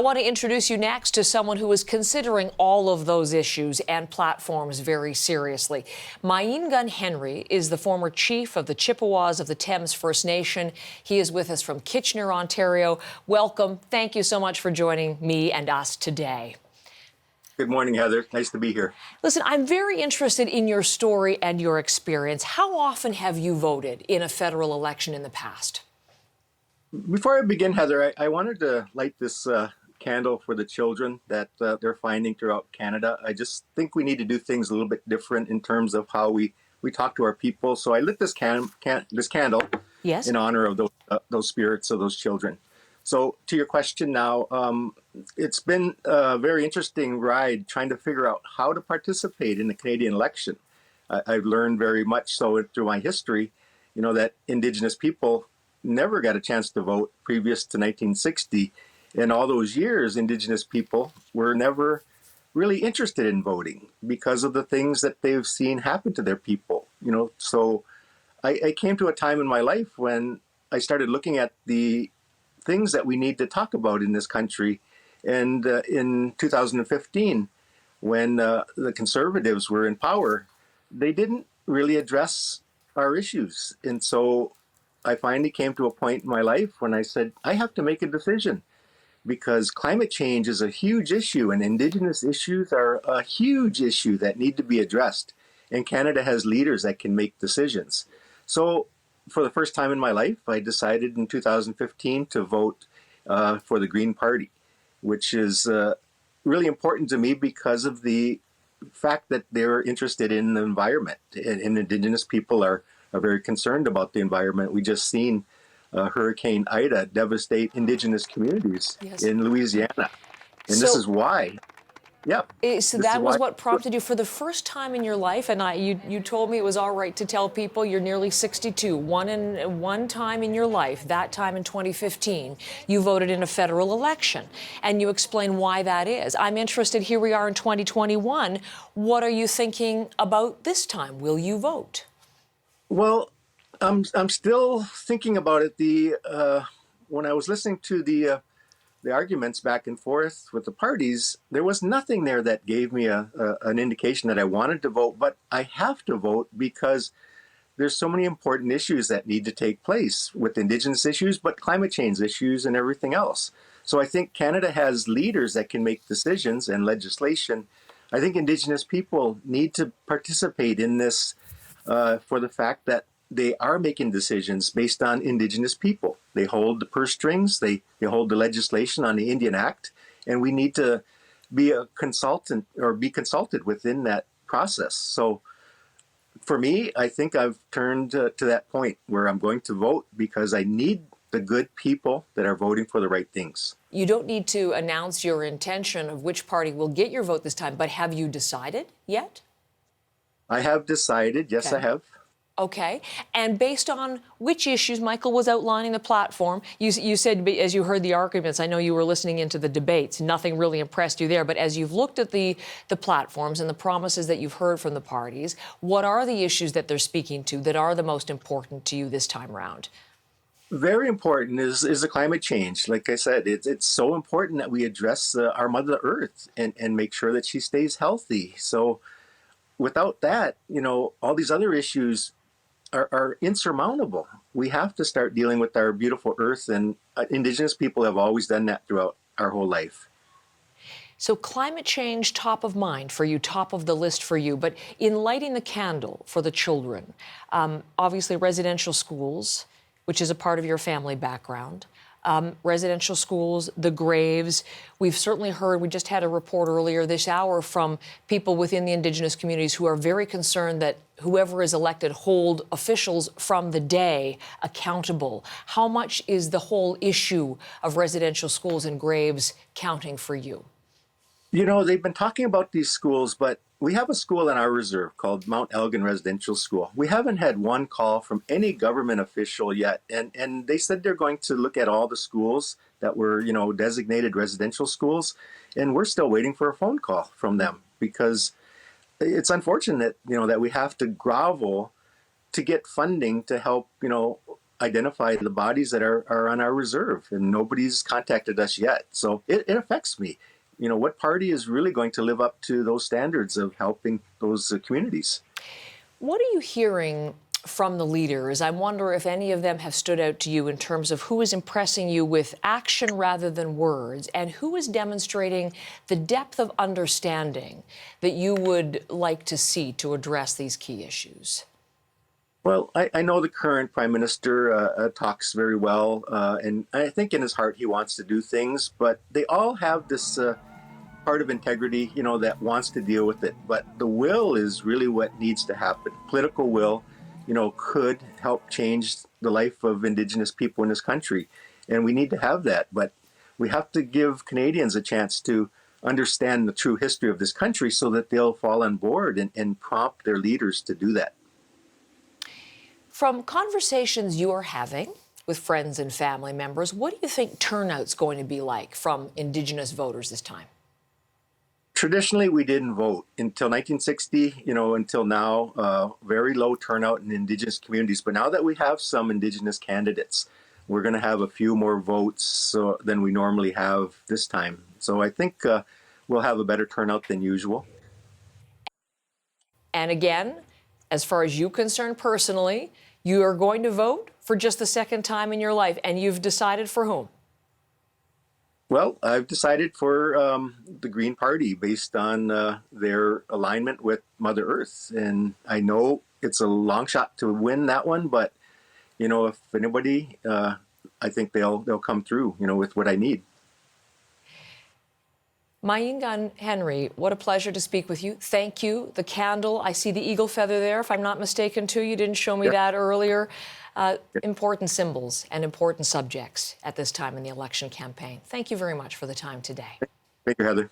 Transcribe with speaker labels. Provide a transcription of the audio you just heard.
Speaker 1: I want to introduce you next to someone who is considering all of those issues and platforms very seriously. Myeengun Henry is the former chief of the Chippewas of the Thames First Nation. He is with us from Kitchener, Ontario. Welcome. Thank you so much for joining me and us today.
Speaker 2: Good morning, Heather. Nice to be here.
Speaker 1: Listen, I'm very interested in your story and your experience. How often have you voted in a federal election in the past?
Speaker 2: Before I begin, Heather, I wanted to light this candle for the children that they're finding throughout Canada. I just think we need to do things a little bit different in terms of how we talk to our people. So I lit this candle
Speaker 1: Yes.
Speaker 2: in honor of those spirits of those children. So to your question now, it's been a very interesting ride trying to figure out how to participate in the Canadian election. I've learned very much so through my history, that Indigenous people never got a chance to vote previous to 1960. In all those years, Indigenous people were never really interested in voting because of the things that they've seen happen to their people. So I came to a time in my life when I started looking at the things that we need to talk about in this country. And in 2015, when the Conservatives were in power, they didn't really address our issues. And so I finally came to a point in my life when I said, I have to make a decision, because climate change is a huge issue and Indigenous issues are a huge issue that need to be addressed. And Canada has leaders that can make decisions. So for the first time in my life, I decided in 2015 to vote for the Green Party, which is really important to me because of the fact that they're interested in the environment. And Indigenous people are very concerned about the environment. We just seen Hurricane Ida devastate Indigenous communities in Louisiana. And this is why. Yeah.
Speaker 1: So that was what prompted you for the first time in your life, and you told me it was all right to tell people you're nearly 62. One time in your life, that time in 2015, you voted in a federal election, and you explain why that is. I'm interested, here we are in 2021. What are you thinking about this time? Will you vote?
Speaker 2: Well, I'm still thinking about it. When I was listening to the arguments back and forth with the parties, there was nothing there that gave me an indication that I wanted to vote. But I have to vote because there's so many important issues that need to take place with Indigenous issues, but climate change issues and everything else. So I think Canada has leaders that can make decisions and legislation. I think Indigenous people need to participate in this for the fact that they are making decisions based on Indigenous people. They hold the purse strings, they hold the legislation on the Indian Act, and we need to be a consultant or be consulted within that process. So for me, I think I've turned to that point where I'm going to vote because I need the good people that are voting for the right things.
Speaker 1: You don't need to announce your intention of which party will get your vote this time, but have you decided yet?
Speaker 2: I have decided, yes,
Speaker 1: Okay.
Speaker 2: I have.
Speaker 1: Okay. And based on which issues, Michael was outlining the platform. You said, as you heard the arguments, I know you were listening into the debates, nothing really impressed you there. But as you've looked at the platforms and the promises that you've heard from the parties, what are the issues that they're speaking to that are the most important to you this time around?
Speaker 2: Very important is the climate change. Like I said, it's so important that we address our Mother Earth and make sure that she stays healthy. So without that, all these other issues are insurmountable. We have to start dealing with our beautiful earth, and Indigenous people have always done that throughout our whole life.
Speaker 1: So climate change top of mind for you, top of the list for you, but in lighting the candle for the children, obviously residential schools, which is a part of your family background, residential schools, the graves. We've certainly heard, we just had a report earlier this hour from people within the Indigenous communities who are very concerned that whoever is elected hold officials from the day accountable. How much is the whole issue of residential schools and graves counting for you?
Speaker 2: They've been talking about these schools, but we have a school in our reserve called Mount Elgin Residential School. We haven't had one call from any government official yet. And they said they're going to look at all the schools that were, designated residential schools. And we're still waiting for a phone call from them because it's unfortunate, that we have to grovel to get funding to help, identify the bodies that are on our reserve, and nobody's contacted us yet. So it affects me. What party is really going to live up to those standards of helping those communities?
Speaker 1: What are you hearing from the leaders? I wonder if any of them have stood out to you in terms of who is impressing you with action rather than words, and who is demonstrating the depth of understanding that you would like to see to address these key issues.
Speaker 2: Well, I know the current Prime Minister talks very well, and I think in his heart he wants to do things, but they all have this part of integrity, that wants to deal with it. But the will is really what needs to happen. Political will, could help change the life of Indigenous people in this country, and we need to have that. But we have to give Canadians a chance to understand the true history of this country so that they'll fall on board and prompt their leaders to do that.
Speaker 1: From conversations you are having with friends and family members, what do you think turnout's going to be like from Indigenous voters this time?
Speaker 2: Traditionally, we didn't vote until 1960, until now, very low turnout in Indigenous communities. But now that we have some Indigenous candidates, we're going to have a few more votes than we normally have this time. So I think we'll have a better turnout than usual.
Speaker 1: And again, as far as you're concerned personally, you are going to vote for just the second time in your life, and you've decided for whom?
Speaker 2: Well, I've decided for the Green Party based on their alignment with Mother Earth. And I know it's a long shot to win that one, but, if anybody, I think they'll come through, with what I need.
Speaker 1: Myeengun Henry, what a pleasure to speak with you. Thank you. The candle, I see the eagle feather there, if I'm not mistaken, too. You didn't show me that earlier. Important symbols and important subjects at this time in the election campaign. Thank you very much for the time today.
Speaker 2: Thank you, Heather.